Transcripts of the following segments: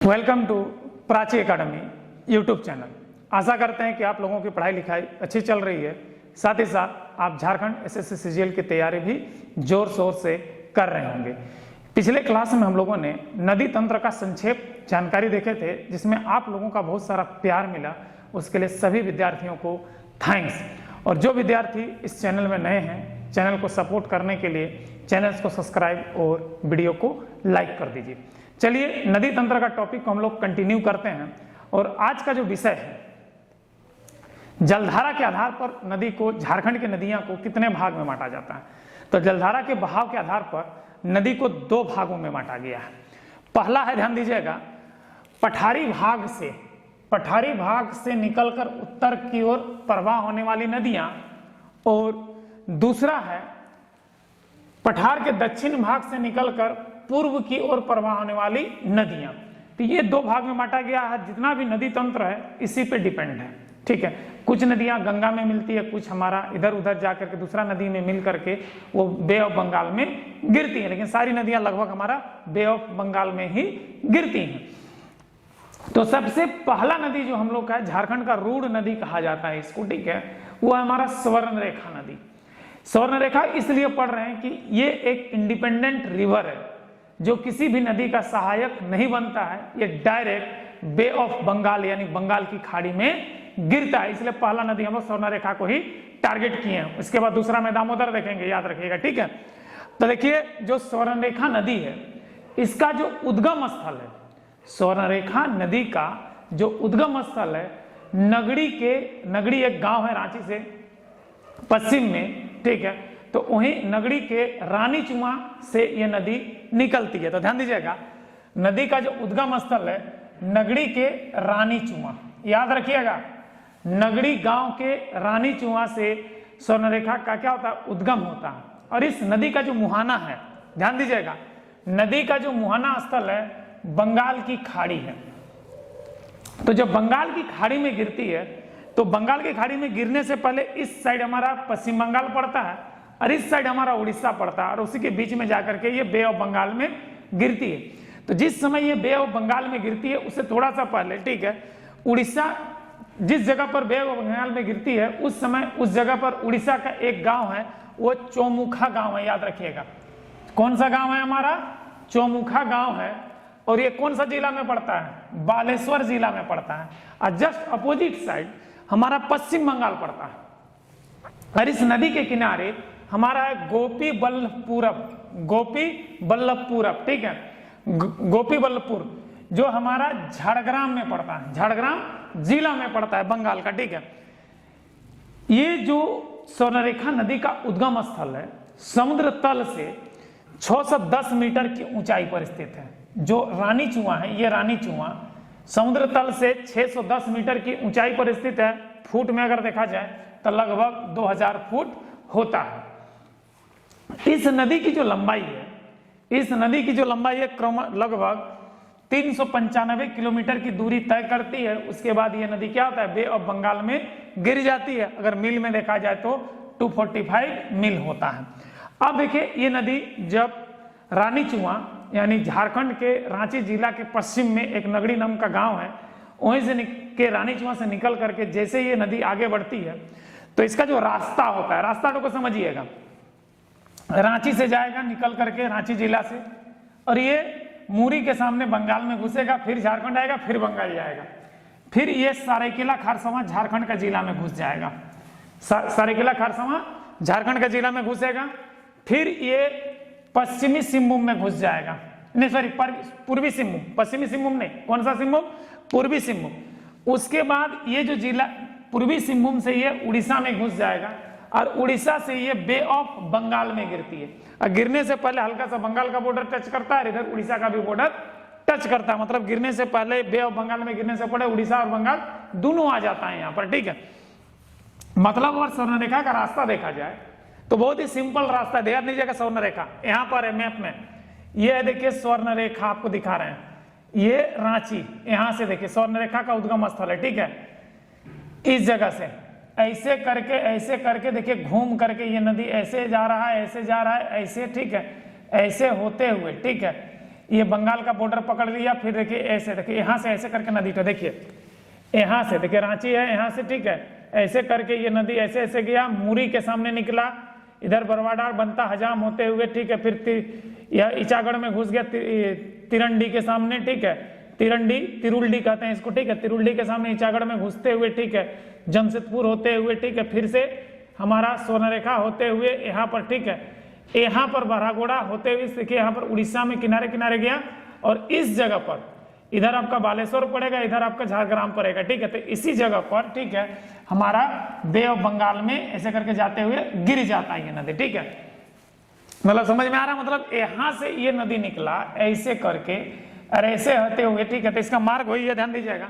Welcome to Prachi academy YouTube channel. आशा करते हैं कि आप लोगों की पढ़ाई लिखाई अच्छी चल रही है, साथ ही साथ आप झारखंड एसएससी सीजीएल की तैयारी भी जोर शोर से कर रहे होंगे। पिछले क्लास में हम लोगों ने नदी तंत्र का संक्षेप जानकारी देखे थे, जिसमें आप लोगों का बहुत सारा प्यार मिला। उसके लिए सभी विद्यार्थियों को थैंक्स। और जो विद्यार्थी इस चैनल में नए हैं, चैनल को सपोर्ट करने के लिए चैनल को सब्सक्राइब और वीडियो को लाइक कर दीजिए। चलिए नदी तंत्र का टॉपिक को हम लोग कंटिन्यू करते हैं। और आज का जो विषय है, जलधारा के आधार पर नदी को, झारखंड की नदियां को कितने भाग में बांटा जाता है। तो जलधारा के बहाव के आधार पर नदी को दो भागों में बांटा गया है। पहला है, ध्यान दीजिएगा, पठारी भाग से निकलकर उत्तर की ओर प्रवाह होने वाली नदियां, और दूसरा है पठार के दक्षिण भाग से निकलकर पूर्व की ओर प्रवाह होने वाली नदियां। तो ये दो भाग में बांटा गया है। जितना भी नदी तंत्र है इसी पे डिपेंड है, ठीक है। कुछ नदियां गंगा में मिलती है, कुछ हमारा इधर उधर जाकर के दूसरा नदी में मिल करके वो बे ऑफ बंगाल में गिरती है, लेकिन सारी नदियां लगभग हमारा बे ऑफ बंगाल में ही गिरती हैं। तो सबसे पहला नदी जो हम लोग का है, झारखंड का रूढ़ नदी कहा जाता है इसको, ठीक है, वो है हमारा स्वर्णरेखा नदी। स्वर्णरेखा इसलिए पढ़ रहे हैं कि ये एक इंडिपेंडेंट रिवर है जो किसी भी नदी का सहायक नहीं बनता है। ये डायरेक्ट बे ऑफ बंगाल यानी बंगाल की खाड़ी में गिरता है, इसलिए पहला नदी हम लोग स्वर्णरेखा को ही टारगेट किए हैं। उसके बाद दूसरा में दामोदर देखेंगे, याद रखिएगा, ठीक है। तो देखिए, जो स्वर्णरेखा नदी है इसका जो उद्गम स्थल है, स्वर्णरेखा नदी का जो उद्गम स्थल है, नगड़ी एक गांव है रांची से पश्चिम में, ठीक है। तो वहीं नगड़ी के रानी चुआ से ये नदी निकलती है। तो ध्यान दीजिएगा, नदी का जो उद्गम स्थल है नगड़ी के रानी चुआ, याद रखिएगा, नगड़ी गांव के रानी चुआ से स्वर्णरेखा का क्या होता है, उद्गम होता है। और इस नदी का जो मुहाना है, ध्यान दीजिएगा, नदी का जो मुहाना स्थल है बंगाल की खाड़ी है। तो जब बंगाल की खाड़ी में गिरती है, तो बंगाल की खाड़ी में गिरने से पहले इस साइड हमारा पश्चिम बंगाल पड़ता है और इस साइड हमारा उड़ीसा पड़ता है, और उसी के बीच में जाकर के ये बे ऑफ बंगाल में गिरती है। तो जिस समय ये बे ऑफ बंगाल में गिरती है उससे थोड़ा सा पहले, ठीक है, उड़ीसा, जिस जगह पर बे ऑफ बंगाल में गिरती है उस समय उस जगह पर उड़ीसा का एक गांव है, वो चौमुखा गांव है, याद रखिएगा। कौन सा गांव है हमारा, चौमुखा गांव है। और ये कौन सा जिला में पड़ता है, बालेश्वर जिला में पड़ता है। और जस्ट अपोजिट साइड हमारा पश्चिम बंगाल पड़ता है। और इस नदी के किनारे हमारा है गोपी बल्लभपुरम, ठीक है, गोपी बल्लभपुर, जो हमारा झारग्राम में पड़ता है, झारग्राम जिला में पड़ता है बंगाल का, ठीक है। ये जो स्वर्णरेखा नदी का उद्गम स्थल है समुद्र तल से 610 मीटर की ऊंचाई पर स्थित है। जो रानी चुआ है, ये रानी चुआ समुद्र तल से 610 मीटर की ऊंचाई पर स्थित है। फुट में अगर देखा जाए तो लगभग 2000 फुट होता है। इस नदी की जो लंबाई है, लगभग 395 किलोमीटर की दूरी तय करती है। उसके बाद ये नदी क्या होता है, बे ऑफ बंगाल में गिर जाती है। अगर मील में देखा जाए तो 245 मील होता है। अब देखिए, ये नदी जब रानी चुआ यानी झारखंड के रांची जिला के पश्चिम में एक नगड़ी नाम का गांव है, वहीं से के रानी चुआ से निकल करके जैसे ये नदी आगे बढ़ती है, तो इसका जो रास्ता होता है, रास्ता को समझिएगा, रांची से जाएगा निकल करके रांची जिला से, और ये मूरी के सामने बंगाल में घुसेगा, फिर झारखंड आएगा, फिर बंगाल जाएगा, फिर ये सरायकेला खारसावां झारखंड का जिला में घुस जाएगा। सरायकेला खारसावां झारखंड का जिला में घुसेगा, फिर ये पश्चिमी सिंहभूम में घुस जाएगा, नहीं सॉरी पूर्वी सिंहभूम, पश्चिमी सिंहभूम नहीं, कौन सा सिंहभूम, पूर्वी सिंहभूम। उसके बाद ये जो जिला पूर्वी सिंहभूम से ये उड़ीसा में घुस जाएगा, और उड़ीसा से ये बे ऑफ बंगाल में गिरती है। और गिरने से पहले हल्का सा बंगाल का बॉर्डर टच करता है, इधर उड़ीसा का भी बॉर्डर टच करता है। मतलब गिरने से पहले, बे ऑफ बंगाल में गिरने से पहले उड़ीसा और बंगाल दोनों आ जाता है यहाँ पर, ठीक है। मतलब अगर स्वर्णरेखा का रास्ता देखा जाए तो बहुत ही सिंपल रास्ता है। ध्यान दीजिएगा, स्वर्णरेखा यहाँ पर है मैप में, ये है, देखिए स्वर्णरेखा आपको दिखा रहे हैं, ये रांची, यहां से देखिए स्वर्णरेखा का उद्गम स्थल है, ठीक है। इस जगह से ऐसे करके देखिए घूम करके ये नदी ऐसे जा रहा है, ऐसे जा रहा है, ऐसे, ठीक है, ऐसे होते हुए, ठीक है, ये बंगाल का बॉर्डर पकड़ लिया, फिर देखिए ऐसे, देखिए यहाँ से ऐसे करके नदी, तो देखिए यहाँ से देखिए रांची है, यहाँ से ठीक है, ऐसे करके ये नदी ऐसे ऐसे गया, मुरी के सामने निकला, इधर बरवाडार बनता हजाम होते हुए, ठीक है, फिर यह ईचागढ़ में घुस गया तिरंडी के सामने, ठीक है, तिरुल्डी कहते हैं इसको, ठीक है, तिरुल्डी के सामने ईचागढ़ में घुसते हुए, ठीक है, जमशेदपुर होते हुए, ठीक है, फिर से हमारा स्वर्णरेखा होते हुए यहाँ पर, ठीक है, यहाँ पर बरागोड़ा होते हुए देखिए यहाँ पर उड़ीसा में किनारे किनारे गया, और इस जगह पर इधर आपका बालेश्वर पड़ेगा, इधर आपका झारग्राम पड़ेगा, ठीक है, तो इसी जगह पर, ठीक है, हमारा बे ऑफ बंगाल में ऐसे करके जाते हुए गिर जाता है ये नदी, ठीक है, मतलब समझ में आ रहा, मतलब यहाँ से ये नदी निकला ऐसे करके और ऐसे होते हुए, ठीक है, तो इसका मार्ग वही है, ध्यान दीजिएगा,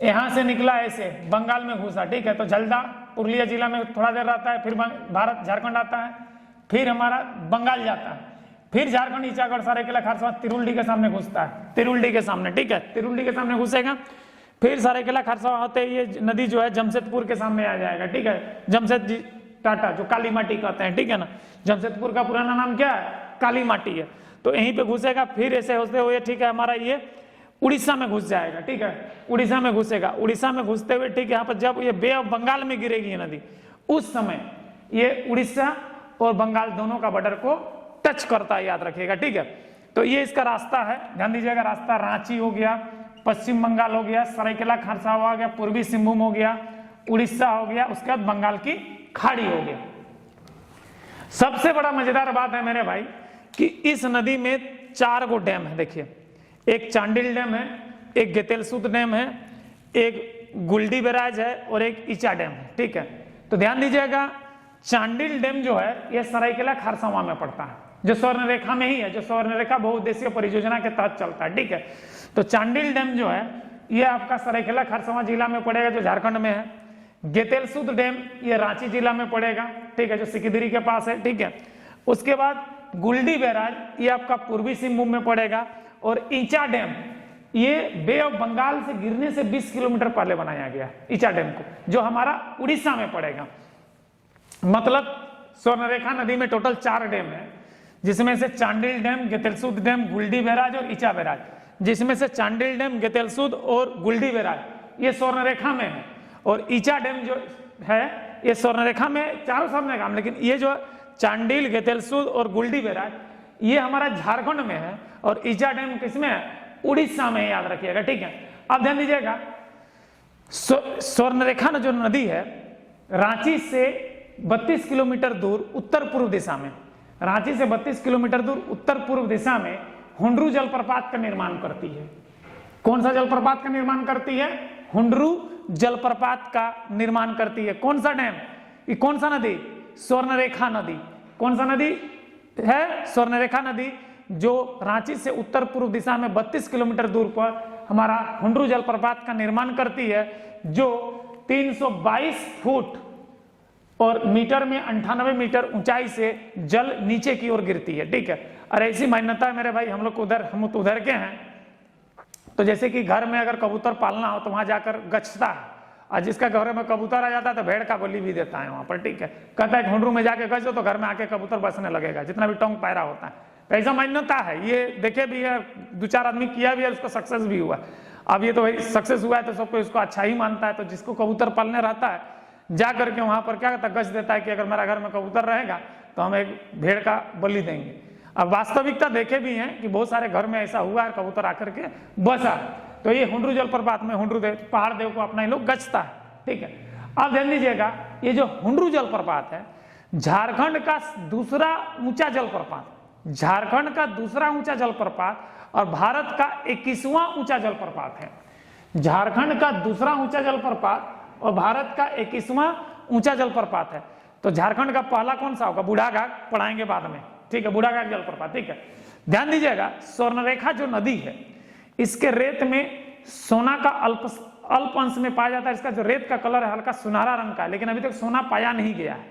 यहाँ से निकला ऐसे बंगाल में घुसा, ठीक है, तो झलदा पुरुलिया जिला में थोड़ा देर रहता है, फिर भारत झारखंड आता है, फिर हमारा बंगाल जाता है, फिर झारखंड ईचागढ़ सरायकेला खारसावा तिरुल्डी के सामने घुसता है, तिरुल्डी के सामने, ठीक है, तिरुल्डी के सामने घुसेगा, फिर सरायकेला खारसावा होते ये नदी जो है जमशेदपुर के सामने आ जाएगा, ठीक है, जमशेद टाटा जो काली माटी कहते हैं, ठीक है ना, जमशेदपुर का पुराना नाम क्या है, काली माटी है, तो यहीं पे घुसेगा, फिर ऐसे होते हुए, ठीक है, हमारा ये उड़ीसा में घुस जाएगा, ठीक है, उड़ीसा में घुसेगा, उड़ीसा में घुसते हुए, ठीक है, यहाँ पर जब ये बे ऑफ बंगाल में गिरेगी ये नदी, उस समय ये उड़ीसा और बंगाल दोनों का बॉर्डर को टच करता है, याद रखिएगा, ठीक है, तो ये इसका रास्ता है, ध्यान दीजिएगा, रास्ता रांची हो गया, पश्चिम बंगाल हो गया, सरायकेला खारसावा हो गया, पूर्वी सिंहभूम हो गया, उड़ीसा हो गया, उसके बाद बंगाल की खाड़ी हो गया। सबसे बड़ा मजेदार बात है मेरे भाई कि इस नदी में 4 गो डैम है, देखिए, एक चांडिल डैम है, एक गेतेलसूद डैम है, एक गुलडी बैराज है और एक ईचा डैम है, ठीक है, तो ध्यान दीजिएगा, चांडिल डैम जो है यह सरायकेला खारसावा में पड़ता है, जो स्वर्ण रेखा में ही है, जो स्वर्ण रेखा बहुउद्देशीय परियोजना के तहत चलता है, ठीक है, तो चांडिल डैम जो है यह आपका सरायकेला खारसावा जिला में पड़ेगा, जो झारखंड में है। गेतेलसूद डैम ये रांची जिला में पड़ेगा, ठीक है, जो सिकिदिरी के पास है, ठीक है, उसके बाद गुलडी बैराज ये आपका पूर्वी सिंहभूम में पड़ेगा, और ईचा डैम ये बे ऑफ बंगाल से गिरने से 20 किलोमीटर पहले बनाया गया ईचा डैम को, जो हमारा उड़ीसा में पड़ेगा। मतलब स्वर्णरेखा नदी में टोटल 4 डैम है, जिसमें से चांडिल डैम, गेतेलसूद डैम, गुलडी बैराज और ईचा बैराज, जिसमें से चांडिल डैम, गेतेलसूद और गुलडी बैराज ये स्वर्णरेखा में है, और ईचा डैम जो है ये स्वर्णरेखा में चारों सामने काम, लेकिन ये जो चांडिल, गेतेलसूद और गुलडी बैराज ये हमारा झारखंड में है, और ईचा डैम किसमें है, उड़ीसा में, याद रखिएगा, ठीक है। अब ध्यान दीजिएगा, स्वर्णरेखा जो नदी है रांची से 32 किलोमीटर दूर उत्तर पूर्व दिशा में, रांची से 32 किलोमीटर दूर उत्तर पूर्व दिशा में हुंडरू जलप्रपात का निर्माण करती है। कौन सा जलप्रपात का निर्माण करती है, हुंडरू जलप्रपात का निर्माण करती है। कौन सा डैम, ये कौन सा नदी, स्वर्णरेखा नदी। कौन सा नदी है, स्वर्णरेखा नदी, जो रांची से उत्तर पूर्व दिशा में 32 किलोमीटर दूर पर हमारा हुंडरू जलप्रपात का निर्माण करती है, जो 322 फुट और मीटर में 98 मीटर ऊंचाई से जल नीचे की ओर गिरती है, ठीक है। और ऐसी मान्यता है मेरे भाई, हम लोग हम तो उधर के हैं, तो जैसे कि घर में अगर कबूतर पालना हो तो वहां जाकर गचता है, और जिसका घर में कबूतर आ जाता है तो भेड़ का बलि भी देता है वहां पर, ठीक है। कहता है हुंडरू में जाके गच दो तो घर में आके कबूतर बसने लगेगा, जितना भी टोंग पैरा होता है, तो ऐसा मान्यता है। ये देखे भी है, 2-4 आदमी किया भी है, उसको सक्सेस भी हुआ। अब ये तो भाई सक्सेस हुआ है तो सबको इसको अच्छा ही मानता है, तो जिसको कबूतर पालने रहता है जा करके वहां पर क्या कहता है, गच देता है कि अगर मेरा घर में कबूतर रहेगा तो हम एक भेड़ का बलि देंगे। अब वास्तविकता देखे भी हैं कि बहुत सारे घर में ऐसा हुआ है, कबूतर आकर के बसा। तो ये हुंडरू जलप्रपात में हुंडरू देव, पहाड़ देव को अपना ही लोग गचता है, ठीक है। अब ध्यान दीजिएगा, ये जो हुंडरू जलप्रपात है झारखंड का दूसरा ऊंचा जलप्रपात, झारखंड का दूसरा ऊंचा जलप्रपात और भारत का 21वां ऊंचा जलप्रपात है। झारखंड का दूसरा ऊंचा जलप्रपात और भारत का 21वां ऊंचा जलप्रपात है। तो झारखंड का पहला कौन सा होगा, बूढ़ाघाट, पढ़ाएंगे बाद में, ठीक है, बूढ़ाघाट जलप्रपात, ठीक है। ध्यान दीजिएगा, स्वर्णरेखा जो नदी है इसके रेत में सोना का अल्प अंश में पाया जाता है। इसका जो रेत का कलर है हल्का सुनहरा रंग का है, लेकिन अभी तक सोना पाया नहीं गया है,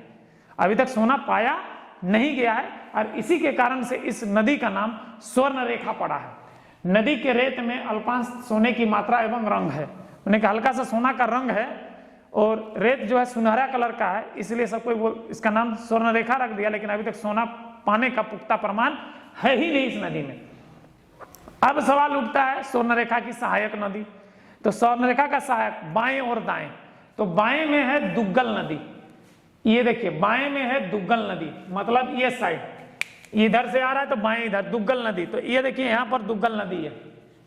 अभी तक सोना पाया नहीं गया है, और इसी के कारण से इस नदी का नाम स्वर्ण रेखा पड़ा है। नदी के रेत में अल्पांश सोने की मात्रा एवं रंग है, उन्हें हल्का सा सोना का रंग है, और रेत जो है सुनहरा कलर का है, इसलिए सबको इसका नाम स्वर्ण रेखा रख दिया, लेकिन अभी तक सोना पाने का पुख्ता प्रमाण है ही नहीं इस नदी में। अब सवाल उठता है स्वर्णरेखा की सहायक नदी। तो स्वर्णरेखा का सहायक बाएं और दाएं, तो बाएं में है दुग्गल नदी, ये देखिए बाएं में है दुग्गल नदी, मतलब ये साइड इधर से आ रहा है तो बाएं इधर दुग्गल नदी, तो ये देखिए यहाँ पर दुग्गल नदी है,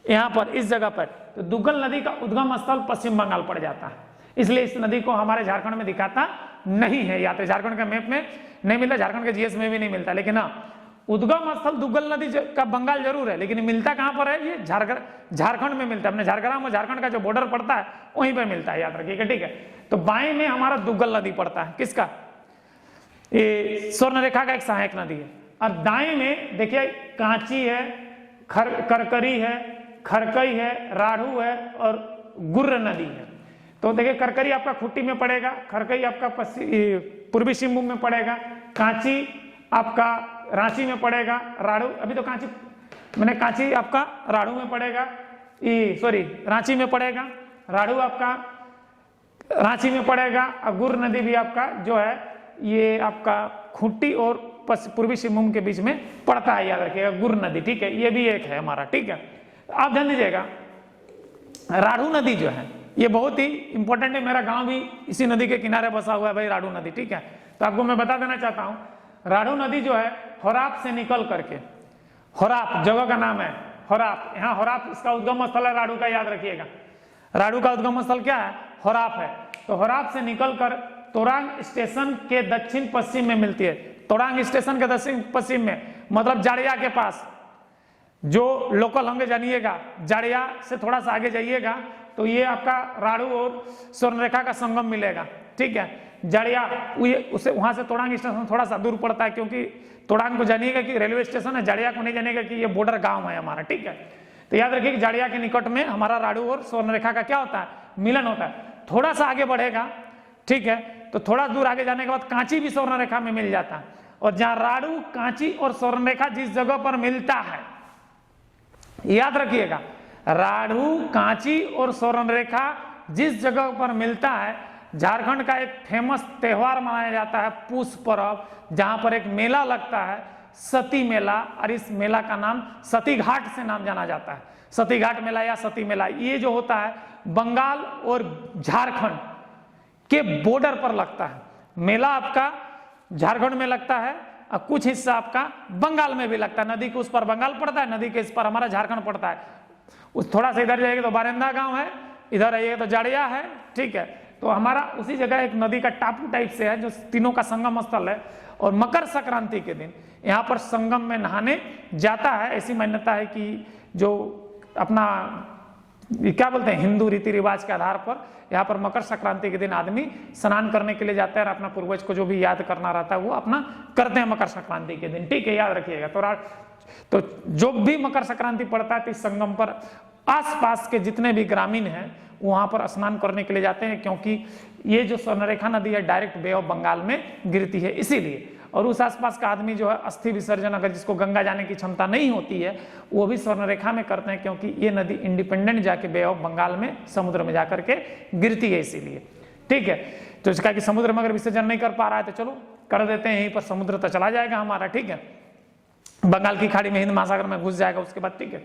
यहाँ पर इस जगह पर। तो दुग्गल नदी का उद्गम स्थल पश्चिम बंगाल पड़ जाता है, इसलिए इस नदी को हमारे झारखंड में दिखाता नहीं है, या तो झारखंड के मैप में नहीं मिलता, झारखंड के जीएस में भी नहीं मिलता। लेकिन हाँ, उद्गम स्थल दुग्गल नदी का बंगाल जरूर है, लेकिन मिलता कहां पर है, ये झारखंड में मिलता है। अपने झारखंड में झारखंड का जो बॉर्डर पड़ता है वहीं पर मिलता है, याद रखिएगा, ठीक है। तो बाएं में हमारा दुग्गल नदी पड़ता है, किसका, ये स्वर्णरेखा का एक सहायक नदी है। और दाएं में देखिए कांची है, करकरी है, खरकई है, राढ़ू है और गुर्र नदी है। तो देखिए करकरी आपका खूंटी में पड़ेगा, खरकई आपका पूर्वी सिंहभूम में पड़ेगा, कांची आपका रांची में पड़ेगा, राढ़ू अभी तो कांची मैंने कांची आपका राढ़ू में पड़ेगा, रांची में पड़ेगा, राढ़ू आपका रांची में पड़ेगा, और गुर्र नदी भी आपका जो है ये आपका खूंटी और पूर्वी सिंहभूम के बीच में पड़ता है, याद रखिएगा गुर्र नदी, ठीक है। ये भी एक है हमारा, ठीक है। आप ध्यान दीजिएगा, राढ़ू नदी जो है ये बहुत ही इंपॉर्टेंट है, मेरा गांव भी इसी नदी के किनारे बसा हुआ है भाई, राढ़ू नदी, ठीक है। तो आपको मैं बता देना चाहता हूं, राढ़ू नदी जो है होराप से निकल करके, होराप जगह का नाम है, होराप, यहाँ होराप इसका उद्गम स्थल है राढ़ू का, याद रखिएगा। राढ़ू का उद्गम स्थल क्या है, होराप है। तो होराप से निकलकर तोरांग स्टेशन के दक्षिण पश्चिम में मिलती है। तोरांग स्टेशन के दक्षिण पश्चिम में मतलब जाड़िया के पास, जो लोकल होंगे जानिएगा, जाड़िया से थोड़ा सा आगे जाइएगा तो ये आपका राढ़ू और स्वर्णरेखा का संगम मिलेगा, ठीक है। जाड़िया उसे वहां से तोड़ांग स्टेशन थोड़ा सा दूर पड़ता है, क्योंकि तोड़ांग को जानिएगा कि रेलवे स्टेशन है, जाड़िया को नहीं जानिएगा कि ये बॉर्डर गांव है हमारा, ठीक है। तो याद रखिए कि जाड़िया के निकट में हमारा राढ़ू और स्वर्णरेखा का क्या होता है, मिलन होता है। थोड़ा सा आगे बढ़ेगा, ठीक है, तो थोड़ा दूर आगे जाने के बाद कांची भी स्वर्णरेखा में मिल जाता है। और जहां राढ़ू, कांची और स्वर्णरेखा जिस जगह पर मिलता है, याद रखिएगा, राढ़ू, कांची और स्वर्णरेखा जिस जगह पर मिलता है, झारखंड का एक फेमस त्योहार मनाया जाता है पूस पर्व, जहां पर एक मेला लगता है सती मेला, और इस मेला का नाम सती घाट से नाम जाना जाता है। सती घाट मेला या सती मेला, ये जो होता है बंगाल और झारखंड के बॉर्डर पर लगता है। मेला आपका झारखंड में लगता है और कुछ हिस्सा आपका बंगाल में भी लगता है। नदी के उस पर बंगाल पड़ता है, नदी के इस पर हमारा झारखंड पड़ता है। उस थोड़ा सा इधर जाएगा तो बारेंदा गांव है, इधर आइएगा तो जाड़िया है, ठीक है। तो हमारा उसी जगह एक नदी का टापू टाइप से है जो तीनों का संगम स्थल है। और मकर संक्रांति के दिन यहाँ पर संगम में नहाने जाता है। ऐसी मान्यता है कि जो अपना क्या बोलते हैं हिंदू रीति रिवाज के आधार पर यहाँ पर मकर संक्रांति के दिन आदमी स्नान करने के लिए जाता है और अपना पूर्वज को जो भी याद करना रहता है वो अपना करते हैं मकर संक्रांति के दिन, ठीक है, याद रखिएगा। तो जो भी मकर संक्रांति पड़ता है तो इस संगम पर आसपास के जितने भी ग्रामीण हैं वहां पर स्नान करने के लिए जाते हैं, क्योंकि ये जो स्वर्णरेखा नदी है डायरेक्ट बे ऑफ बंगाल में गिरती है इसीलिए। और उस आसपास का आदमी जो है अस्थि विसर्जन अगर जिसको गंगा जाने की क्षमता नहीं होती है वो भी स्वर्णरेखा में करते हैं, क्योंकि ये नदी इंडिपेंडेंट जाके बे ऑफ बंगाल में समुद्र में जाकर के गिरती है इसीलिए, ठीक है। तो इसका कि समुद्र में अगर विसर्जन नहीं कर पा रहा है तो चलो कर देते हैं, यहीं पर समुद्र तो चला जाएगा हमारा, ठीक है, बंगाल की खाड़ी में हिंद महासागर में घुस जाएगा उसके बाद, ठीक है।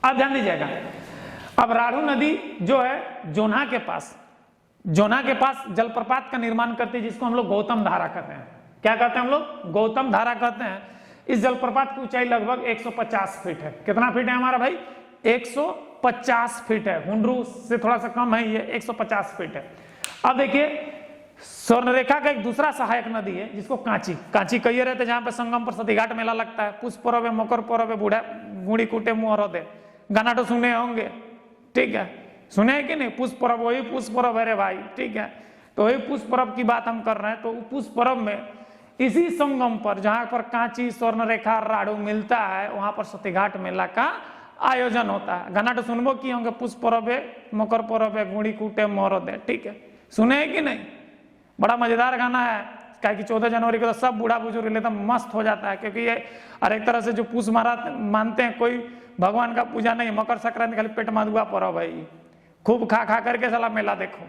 अब ध्यान दीजिएगा, अब राढ़ू नदी जो है जोन्हा के पास जलप्रपात का निर्माण करती है जिसको हम लोग गौतम धारा कहते हैं। क्या कहते हैं हम लोग, गौतम धारा कहते हैं। इस जलप्रपात की ऊंचाई लगभग 150 फीट है। कितना फीट है हमारा भाई, 150 फीट है। हुंडरू से थोड़ा सा कम है, ये 150 फीट है। अब देखिए स्वर्णरेखा का एक दूसरा सहायक नदी है जिसको कांची कहिए रहते, जहां पर संगम पर सतीघाट मेला लगता है। पुष पर्व है, मकर पर्व है, बूढ़ा बूढ़ी कूटे मुहरोदे, गाना तो सुने होंगे, ठीक है, सुने है कि नहीं, पुष पर्व, वही पुष पर्व है रे भाई, ठीक है। तो वही पुष पर्व की बात हम कर रहे हैं। तो पुष पर्व में इसी संगम पर जहां पर कांची, स्वर्णरेखा, राढ़ू मिलता है वहां पर सतीघाट मेला का आयोजन होता है। गाना तो सुनबो की होंगे, पुष पर्व है, मकर पर्व है, बूढ़ी कूटे मुहरोदे, ठीक है, सुने है कि नहीं, बड़ा मजेदार गाना है। क्या कि 14 जनवरी को तो सब बूढ़ा बुजुर्ग एकदम मस्त हो जाता है, क्योंकि ये और एक तरह से जो पूछ मानते हैं, कोई भगवान का पूजा नहीं, मकर संक्रांति खाली पेट मादुआ पर्व है, खूब खा करके साला मेला देखो,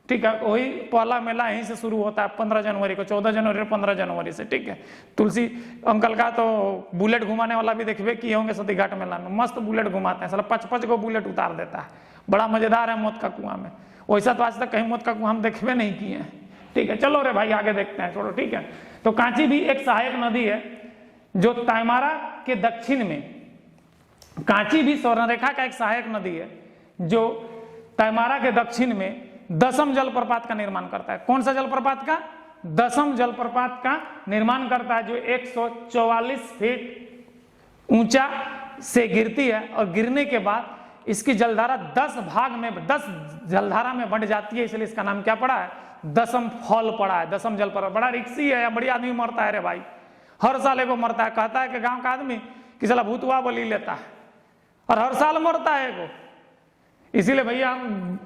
ठीक है, वही पहला मेला यहीं से शुरू होता है 15 जनवरी को, 14 जनवरी और 15 जनवरी से, ठीक है। तुलसी अंकल का तो बुलेट घुमाने वाला भी देखबे किए होंगे सती घाट मेला में, मस्त बुलेट घुमाते हैं, साला 5-5 को बुलेट उतार देता है, बड़ा मजेदार है मौत का कुआं में। वैसा तो आज तक कहीं मौत का कुआं हम देखबे नहीं किए हैं, ठीक है। चलो रे भाई आगे देखते हैं, छोड़ो, ठीक है। तो कांची भी एक सहायक नदी है जो ताइमारा के दक्षिण में, कांची भी स्वर्णरेखा का एक सहायक नदी है जो ताइमारा के दक्षिण में दसम जलप्रपात का निर्माण करता है। कौन सा जलप्रपात का? दसम जलप्रपात का निर्माण करता है, जो 144 फीट ऊंचा से गिरती है और गिरने के बाद इसकी जलधारा 10 भाग में, 10 जलधारा में बढ़ जाती है, इसलिए इसका नाम क्या पड़ा है? दसम फॉल पड़ा है, दसम जलप्रपात। बड़ा रिक्सी है, बड़ी आदमी मरता है रे भाई, हर साल एगो मरता है। कहता है कि गांव का आदमी कि साला भूतवा बलि लेता है और हर साल मरता है एगो। इसीलिए भैया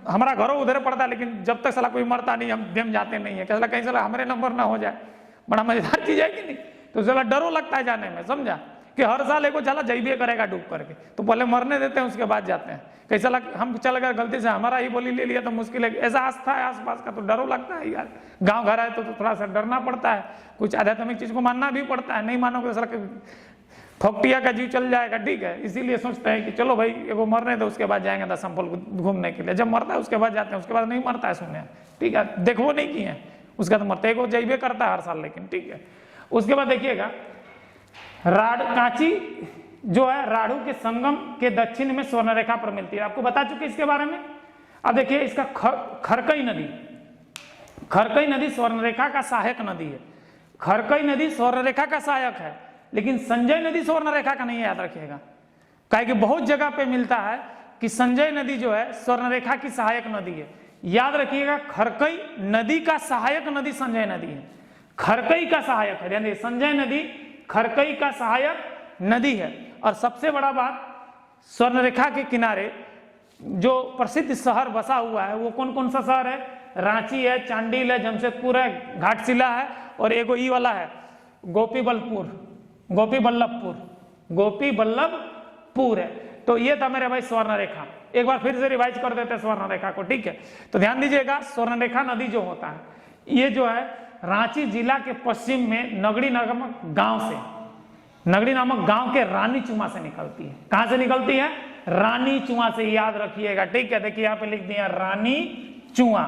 हमारा घरों उधर पड़ता है, लेकिन जब तक साला कोई मरता नहीं हम डेम जाते नहीं है, साला कहीं साला हमारे नंबर ना हो जाए। बड़ा मजेदार चीज है कि नहीं? तो साला डरो लगता है जाने में, समझा कि हर साल एगो साला जैबे करेगा डूब करके, तो पहले मरने देते हैं उसके बाद जाते हैं। कहीं साला हम चल गए गलती से हमारा ही बोली ले लिया तो मुश्किल है, ऐसा आस्था है आसपास का, तो डरो लगता है यार। गाँव घर आए तो थोड़ा सा डरना पड़ता है, कुछ आध्यात्मिक चीज को मानना भी पड़ता है, नहीं मानोगे तो साला फोकटिया का जीव चल जाएगा, ठीक है। इसीलिए सोचते हैं कि चलो भाई एगो मरने दो, उसके बाद जाएंगे दसम फॉल घूमने के लिए। जब मरता है उसके बाद जाते हैं, उसके बाद नहीं मरता है, सुने, ठीक है, देखो नहीं किए उसका तो मरते एगो जैबे करता है हर साल, लेकिन ठीक है। उसके बाद देखिएगा कांची जो है राढ़ू के संगम के दक्षिण में स्वर्णरेखा पर मिलती है, आपको बता चुके इसके बारे में। अब देखिए इसका खरकई नदी, खरकई नदी स्वर्णरेखा का सहायक नदी है। खरकई नदी स्वर्णरेखा का सहायक है, लेकिन संजय नदी स्वर्णरेखा का नहीं है, याद रखिएगा। काहे कि बहुत जगह पे मिलता है कि संजय नदी जो है स्वर्णरेखा की सहायक नदी है। याद रखिएगा खरकई नदी का सहायक नदी संजय नदी है, खरकई का सहायक है, यानी संजय नदी खरकई का सहायक नदी है। और सबसे बड़ा बात, स्वर्णरेखा के किनारे जो प्रसिद्ध शहर बसा हुआ है वो कौन कौन सा शहर है? रांची है, चांडिल है, जमशेदपुर है, घाटशिला है और एगो ई वाला है गोपीबल्लभपुर है। तो ये था मेरे भाई स्वर्णरेखा। एक बार फिर से रिवाइज कर देते हैं स्वर्णरेखा को, ठीक है। तो ध्यान दीजिएगा, स्वर्णरेखा नदी जो होता है ये जो है रांची जिला के पश्चिम में नगड़ी नामक गांव से, नगड़ी नामक गांव के रानी चुमा से निकलती है। कहां से निकलती है? रानी चुआ से, याद रखिएगा, ठीक है। देखिए यहाँ पे लिख दिया रानी चुआ,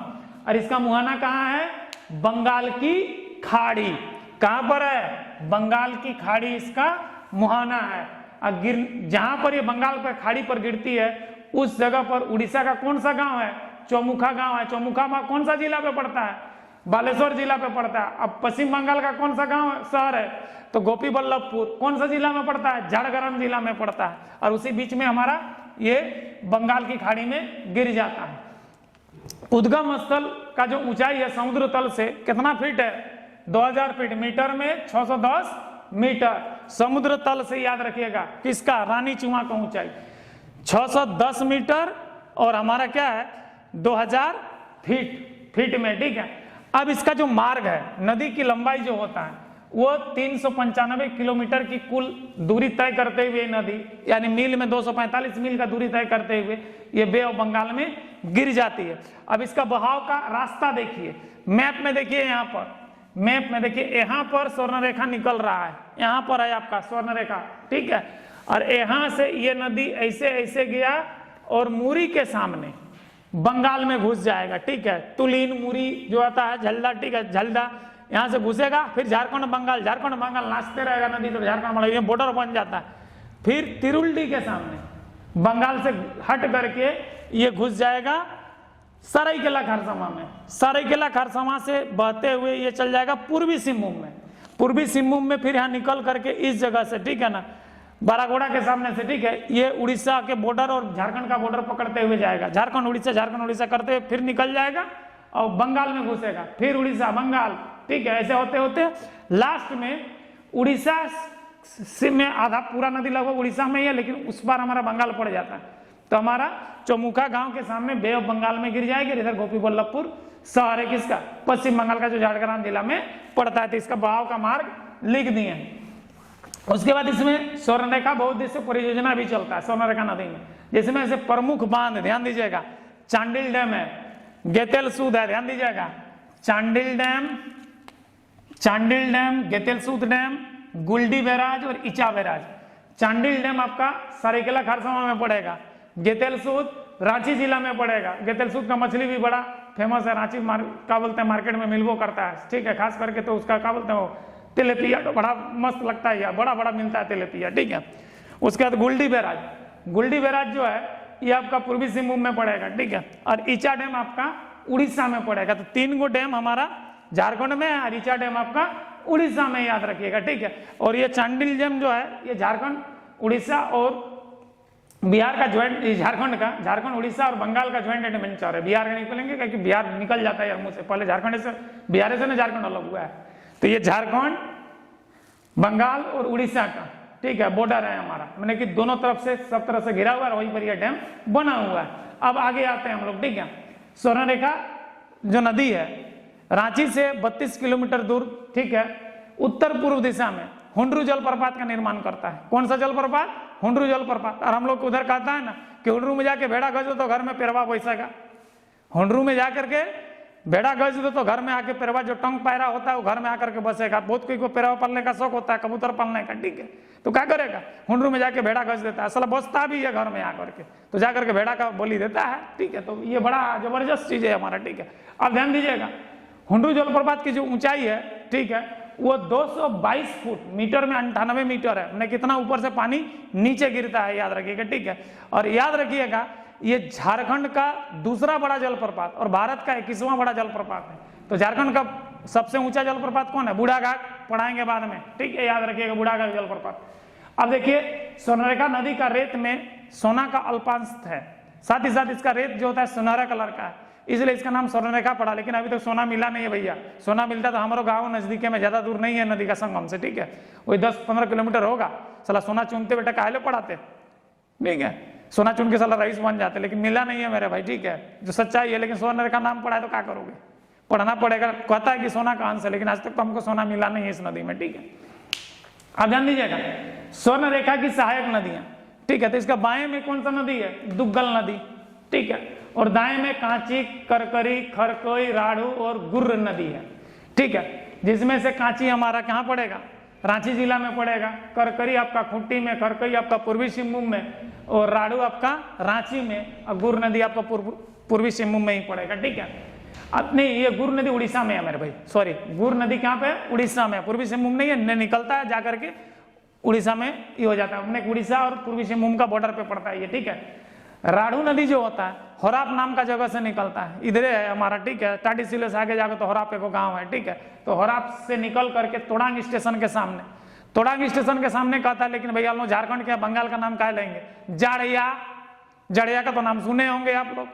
और इसका मुहाना कहाँ है? बंगाल की खाड़ी। कहां पर है? बंगाल की खाड़ी इसका मुहाना है। और जहां पर ये बंगाल पर खाड़ी पर गिरती है उस जगह पर उड़ीसा का कौन सा गांव है? चौमुखा गांव है। चौमुखा में कौन सा जिला पे पड़ता है? बालेश्वर जिला पे पड़ता है। अब पश्चिम बंगाल का कौन सा गांव शहर है? तो गोपीबल्लभपुर कौन सा जिला में पड़ता है? झारग्राम जिला में पड़ता है। और उसी बीच में हमारा ये बंगाल की खाड़ी में गिर जाता है। उद्गम स्थल का जो ऊंचाई है समुद्र तल से कितना फीट है? 2000 फीट। मीटर में 610 मीटर। समुद्र तल से याद रखिएगा किसका? रानी चुआ का ऊंचाई 610 मीटर और हमारा क्या है? 2000 फीट में, ठीक है। अब इसका जो मार्ग है, नदी की लंबाई जो होता है वो 395 किलोमीटर की कुल दूरी तय करते हुए नदी, यानी मील में 245 मील का दूरी तय करते हुए ये बे ऑफ बंगाल में गिर जाती है। अब इसका बहाव का रास्ता देखिए, मैप में देखिए, यहाँ पर मैप में देखिए, यहाँ पर स्वर्णरेखा निकल रहा है, यहाँ पर है आपका स्वर्णरेखा, ठीक है। और यहाँ से ये नदी ऐसे ऐसे गया और मुरी के सामने बंगाल में घुस जाएगा, ठीक है। तुलीन मुरी जो आता है, झल्दा, ठीक है, झल्दा यहाँ से घुसेगा, फिर झारखंड बंगाल नाचते रहेगा नदी, तो झारखंड बॉर्डर बन जाता है। फिर तिरुल्डी के सामने बंगाल से हट करके ये घुस जाएगा सरायकेला खरसावां में। सरायकेला खरसावां से बहते हुए ये चल जाएगा पूर्वी सिंहभूम में। पूर्वी सिंहभूम में फिर यहाँ निकल करके इस जगह से, ठीक है ना, बारागोड़ा के सामने से, ठीक है, ये उड़ीसा के बॉर्डर और झारखंड का बॉर्डर पकड़ते हुए जाएगा। झारखंड उड़ीसा करते हुए फिर निकल जाएगा और बंगाल में घुसेगा, फिर उड़ीसा बंगाल, ठीक है। ऐसे होते होते लास्ट में उड़ीसा से में आधा पूरा नदी लगभग उड़ीसा में ही है, लेकिन उस बार हमारा बंगाल पड़ जाता है। तो हमारा चौमुखा गांव के सामने बे ऑफ बंगाल में गिर जाएगी। इधर गोपीबल्लभपुर शहर है किसका? पश्चिम बंगाल का, जो झारग्राम जिला में पड़ता है। तो इसका बहाव का मार्ग लिख दिए। उसके बाद इसमें स्वर्णरेखा बहुउद्देश्य परियोजना भी चलता है स्वर्णरेखा नदी में, जिसमें से प्रमुख बांध ध्यान दीजिएगा, चांडिल डैम है, गेतेल सूद है, ध्यान दीजिएगा। चांडिल डैम, गेतेल सूद डैम, गुलडी बैराज और इचा बैराज। चांडिल डैम आपका सरायकेला खरसावां में पड़ेगा, गेतेल सूद रांची जिला में पड़ेगा। गेतेल सूद का मछली भी बड़ा फेमस है, रांची क्या बोलते हैं मार्केट में मिलवो करता है, ठीक है। खास करके तो उसका क्या बोलते हैं वो तिलेपिया, तो बड़ा मस्त लगता है यार, बड़ा बड़ा मिलता है तिलेपिया, ठीक है। उसके बाद गुलडी बैराज जो है ये आपका पूर्वी सिंहभूम में पड़ेगा, ठीक है। और इचा डैम आपका उड़ीसा में पड़ेगा। तो 3 गो डैम हमारा झारखंड में है और इचा डैम आपका उड़ीसा में, याद रखिएगा, ठीक है। और ये चांडिल डैम जो है ये झारखंड, उड़ीसा और बिहार का ज्वाइंट, झारखंड उड़ीसा और बंगाल का ज्वाइंट एडवेंचर है। बिहार का निकलेंगे क्योंकि बिहार निकल जाता है यार मुंह से, पहले झारखंड से, बिहार से ना झारखंड अलग हुआ है। तो ये झारखंड, बंगाल और उड़ीसा का, ठीक है, बॉर्डर है हमारा, मैंने कि दोनों तरफ से सब तरह से घिरा हुआ है, वहीं पर यह डैम बना हुआ है। अब आगे आते हैं हम लोग, ठीक है। स्वर्णरेखा जो नदी है रांची से 32 किलोमीटर दूर, ठीक है, उत्तर पूर्व दिशा में हुंडरू जलप्रपात का निर्माण करता है। कौन सा जलप्रपात? हुंडरू जलप्रपात। और हम लोग को उधर कहता है ना कि हुंडरू में जाके भेड़ा गज दो तो घर में पेरवा बैसेगा। हुंडरू में जाकर के भेड़ा गज दो तो घर में आके पेरवा, जो टंग पैरा होता है वो घर में आकर के बसेगा। बहुत कोई को पेरवा पालने का शौक होता है, कबूतर पालने का, ठीक है, तो क्या करेगा, हुंडरू में जाके भेड़ा गज देता है, असल बसता भी है घर में आकर के, तो जाकर के भेड़ा का बोली देता है, ठीक है। तो ये बड़ा जबरदस्त चीज है हमारा, ठीक है। अब ध्यान दीजिएगा, हुंडरू जलप्रपात की जो ऊंचाई है, ठीक है, वो 222 फुट, मीटर में 98 मीटर है, मैंने कितना ऊपर से पानी नीचे गिरता है, याद रखिएगा, ठीक है। और याद रखिएगा ये झारखंड का दूसरा बड़ा जलप्रपात और भारत का 21वां बड़ा जलप्रपात है। तो झारखंड का सबसे ऊंचा जलप्रपात कौन है? बूढ़ाघाट, पढ़ाएंगे बाद में, ठीक है, याद रखिएगा बूढ़ाघाट जलप्रपात। अब देखिए स्वर्णरेखा नदी का रेत में सोना का अल्पांश है, साथ ही साथ इसका रेत जो होता है सुनहरा कलर का है, इसलिए इसका नाम स्वर्णरेखा पड़ा। लेकिन अभी तक सोना मिला नहीं है भैया, सोना मिलता तो हमारे गाँव नजदीक में, ज्यादा दूर नहीं है नदी का संगम से, ठीक है, वही 10-15 किलोमीटर होगा। साला सोना चुनते बेटा काहे पढ़ाते, ठीक है, सोना चुन के साला रईस बन जाते, लेकिन मिला नहीं है मेरे भाई, ठीक है, जो सच्चाई है। लेकिन स्वर्णरेखा नाम पड़ा है तो क्या करोगे, पढ़ना पड़ेगा। कहता है कि सोना का अंश है, लेकिन आज तक तो हमको सोना मिला नहीं है इस नदी में, ठीक है। अब ध्यान दीजिएगा, स्वर्णरेखा की सहायक नदियां, ठीक है। तो इसका बाएं में कौन सा नदी है? दुग्गल नदी, ठीक है, और दाएं में कांची, करकरी, खरकोई, राढ़ू और गुर्र नदी है, ठीक है। जिसमें से कांची हमारा कहाँ पड़ेगा? रांची जिला में पड़ेगा, करकरी आपका खूंटी में, खरकोई आपका पूर्वी सिंहभूम में, और राढ़ू आपका रांची में, और गुर्र नदी आपका पूर्वी सिंहभूम में ही पड़ेगा, ठीक है। अब नहीं, ये गुर्र नदी उड़ीसा में है मेरे भाई, सॉरी, गुर्र नदी कहाँ पे है? उड़ीसा में, पूर्वी सिंहभूम नहीं है, निकलता है जाकर के उड़ीसा में ये हो जाता है, अपने उड़ीसा और पूर्वी सिंहभूम का बॉर्डर पे पड़ता है ये, ठीक है। राढ़ू नदी जो होता है होराप नाम का जगह से निकलता है, इधर है हमारा, ठीक है, टाटी सिले से आगे जाकर तो होराप एक गांव है, ठीक है। तो होराप से निकल करके तोड़ांग स्टेशन के सामने, तोड़ांग स्टेशन के सामने कहता है, लेकिन भैया लोग झारखंड के बंगाल का नाम क्या लेंगे? जाड़िया का तो नाम सुने होंगे आप लोग,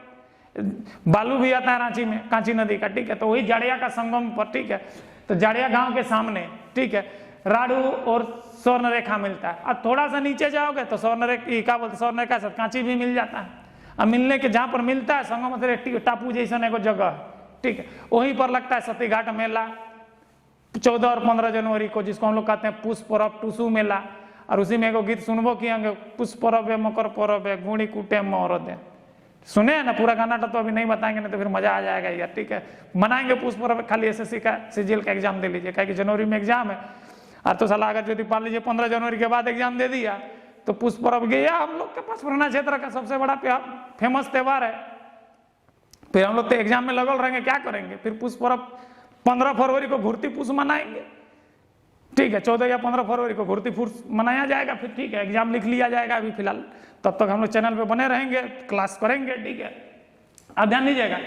बालू भी आता है रांची में, कांची नदी का, ठीक है। तो वही जाड़िया का संगम पर, ठीक है, तो जाड़िया गांव के सामने, ठीक है, राढ़ू और स्वर्णरेखा मिलता है। अब थोड़ा सा नीचे जाओगे तो स्वर्णरेखा बोलते, स्वर्णरेखा से कांची भी मिल जाता है। अब मिलने के जहाँ पर मिलता है संगम से टापू जैसा एगो जगह, ठीक है, वहीं पर लगता है सतीघाट मेला 14 और 15 जनवरी को, जिसको हम लोग कहते हैं पुष्प पर्व, टूसू मेला। और उसी में एगो गीत सुनबो किएंगे, पुष्प पर्व है, मकर पर्व है, गुड़ी कूटे मोर दे, सुने हैं ना? पूरा गाना तो अभी नहीं बताएंगे, नहीं तो फिर मजा आ जाएगा यार, ठीक है। मनाएंगे पुष्प पर्व, खाली एसएससी का सीजीएल का एग्जाम दे लीजिए, क्या कि जनवरी में एग्जाम है। और तो साला अगर यदि मान लीजिए 15 जनवरी के बाद एग्जाम दे दिया तो पुष्प पर्व गया हम लोग के पास, पुराना क्षेत्र का सबसे बड़ा फेमस त्योहार है। फिर हम लोग तो एग्जाम में लगल रहेंगे, क्या करेंगे? फिर पुष्प पर्व 15 फरवरी को घुरती पूस मनाएंगे, ठीक है, 14 या 15 फरवरी को घुरती पूस मनाया जाएगा, फिर ठीक है, एग्जाम लिख लिया जाएगा अभी फिलहाल। तब तक हम लोग चैनल पे बने रहेंगे, क्लास करेंगे, ठीक है। अब ध्यान दीजिएगा,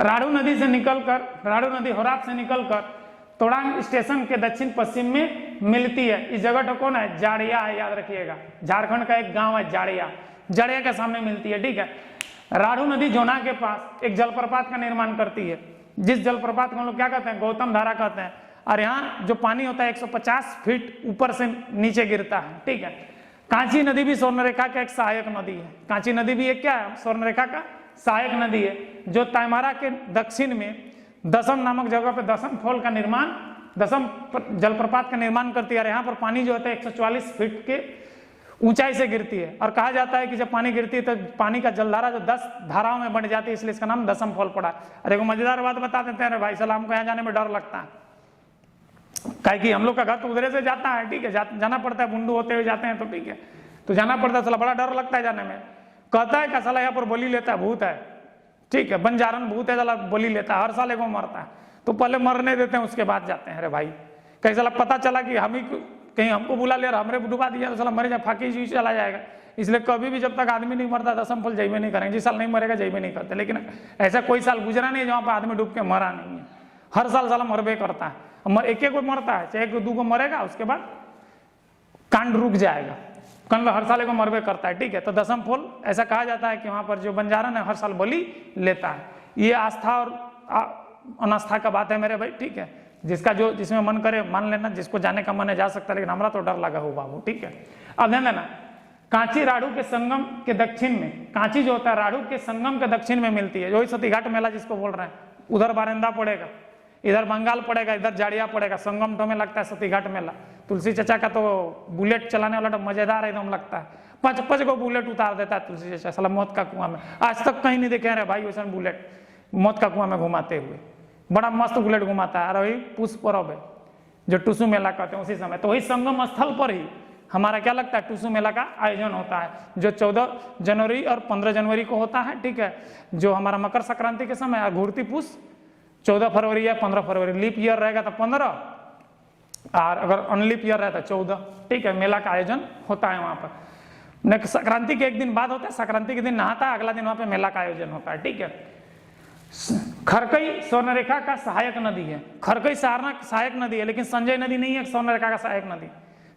राढ़ू नदी से निकलकर, राढ़ू नदी होराप से निकलकर तोड़ांग स्टेशन के दक्षिण पश्चिम में मिलती है। इस जगह तो कौन है? जाड़िया है, याद रखिएगा, झारखंड का एक गांव है जाड़िया, जाड़िया के सामने मिलती है, ठीक है। राढ़ू नदी जोना के पास एक जलप्रपात का निर्माण करती है, जिस जलप्रपात को हम लोग क्या कहते हैं? गौतम धारा कहते हैं। और यहाँ जो पानी होता है 150 फीट ऊपर से नीचे गिरता है, ठीक है। कांची नदी भी स्वर्णरेखा का एक सहायक नदी है, कांची नदी भी एक क्या है? स्वर्णरेखा का सहायक नदी है, जो ताइमारा के दक्षिण में दसम नामक जगह पे दसम फॉल का निर्माण, दसम जलप्रपात का निर्माण करती है। यहाँ पर पानी जो होता है 144 फीट के ऊंचाई से गिरती है। और कहा जाता है कि जब पानी गिरती है तो पानी का जलधारा जो 10 धाराओं में बंट जाती है, इसलिए इसका नाम दसम फॉल पड़ा। अरे को मजेदार बात बता देते हैं, भाई सलाम को यहाँ जाने में डर लगता है, काहे कि हम लोग का घर तो उधरे से जाता है, ठीक है, जाना पड़ता है, बुंडू होते हुए जाते हैं तो ठीक है, तो जाना पड़ता है, साला बड़ा डर लगता है जाने में। कहता है का साला यहाँ पर बलि लेता है, भूत है, ठीक है, बंजारन भूत है, साला बलि लेता है, हर साल एगो मरता है, तो पहले मरने देते हैं उसके बाद जाते हैं। अरे भाई कहीं साला पता चला कि हम ही कहीं हमको बुला लिया और हमरे डुबा दिया तो साला मर जाए, फाकी जी चला जाएगा। इसलिए कभी भी जब तक आदमी नहीं मरता दसम फल जयबे नहीं करेंगे। जिस साल नहीं मरेगा जयबे नहीं करते, लेकिन ऐसा कोई साल गुजरा नहीं है जहाँ पर आदमी डूब के मरा नहीं है, हर साल साला मरबे करता है। एक एक मरता है, चाहे एक दो को मरेगा, उसके बाद कांड रुक जाएगा, कल हर साल को मरबे करता है, ठीक है। तो दसम फल ऐसा कहा जाता है कि वहां पर जो बंजारन है हर साल बलि लेता है। ये आस्था और अनास्था का बात है मेरे भाई, ठीक है, जिसका जो जिसमें मन करे मान लेना, जिसको जाने का मन है जा सकता है, लेकिन हमारा तो डर लगा हो बाबू, ठीक है। अब ध्यान देना, कांची राढ़ू के संगम के दक्षिण में, कांची जो होता है राढ़ू के संगम के दक्षिण में मिलती है, जो ही सती घाट मेला जिसको बोल रहे हैं, उधर बारिंदा पड़ेगा, इधर बंगाल पड़ेगा, इधर जाड़िया पड़ेगा, संगम तो में लगता है सती घाट मेला। तुलसी चचा का तो बुलेट चलाने वाला तो मजेदार एकदम लगता है, 5-5 को बुलेट उतार देता है तुलसी चचा, साला मौत का कुआं में। आज तक कहीं नहीं देखे रहे भाई वैसा बुलेट मौत का कुआं में घुमाते हुए, बड़ा मस्त बुलेट घुमाता है। और वही पुष्प पर्व है जो टुसु मेला कहते हैं, उसी समय तो वही संगम स्थल पर ही हमारा क्या लगता है टुसु मेला का आयोजन होता है, जो 14 जनवरी और 15 जनवरी को होता है, ठीक है, जो हमारा मकर संक्रांति के समय। और घूर्ती पूस 14 फरवरी या 15 फरवरी, लीप ईयर रहेगा तो 15, और अगर अनलीप ईयर रहता है 14, ठीक है। मेला का आयोजन होता है वहां पर, संक्रांति के एक दिन बाद होता है, संक्रांति के दिन नहाता है, अगला दिन वहां पे मेला का आयोजन होता है, ठीक है। खरकई स्वर्णरेखा का सहायक नदी है, खरकई सहायक नदी है, लेकिन संजय नदी नहीं है स्वर्णरेखा का सहायक नदी।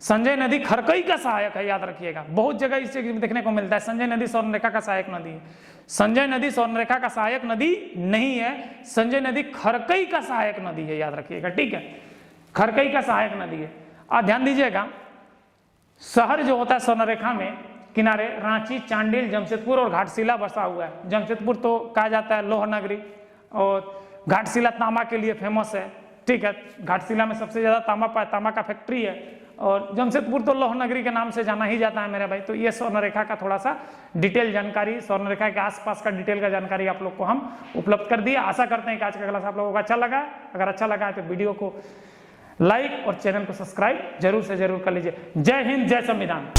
संजय नदी खरकई का सहायक है, याद रखिएगा, बहुत जगह इस चीज देखने को मिलता है, संजय नदी स्वर्णरेखा का सहायक नदी है। संजय नदी स्वर्णरेखा का सहायक नदी नहीं है, संजय नदी खरकई का सहायक नदी है, याद रखिएगा, ठीक है, खरकई का सहायक नदी है। और ध्यान दीजिएगा, शहर जो होता है स्वर्णरेखा में किनारे रांची, चांडिल, जमशेदपुर और घाटशिला बसा हुआ है। जमशेदपुर तो कहा जाता है लोह नगरी, और घाटशिला तांबा के लिए फेमस है, ठीक है, घाटशिला में सबसे ज्यादा तांबा का फैक्ट्री है, और जमशेदपुर तो लोह नगरी के नाम से जाना ही जाता है मेरे भाई। तो ये स्वर्णरेखा का थोड़ा सा डिटेल जानकारी, स्वर्णरेखा के आसपास का डिटेल का जानकारी आप लोग को हम उपलब्ध कर दिया। आशा करते हैं कि आज का क्लास आप लोगों को अच्छा लगा। अगर अच्छा लगा है तो वीडियो को लाइक और चैनल को सब्सक्राइब जरूर से जरूर कर लीजिए। जय हिंद, जय संविधान।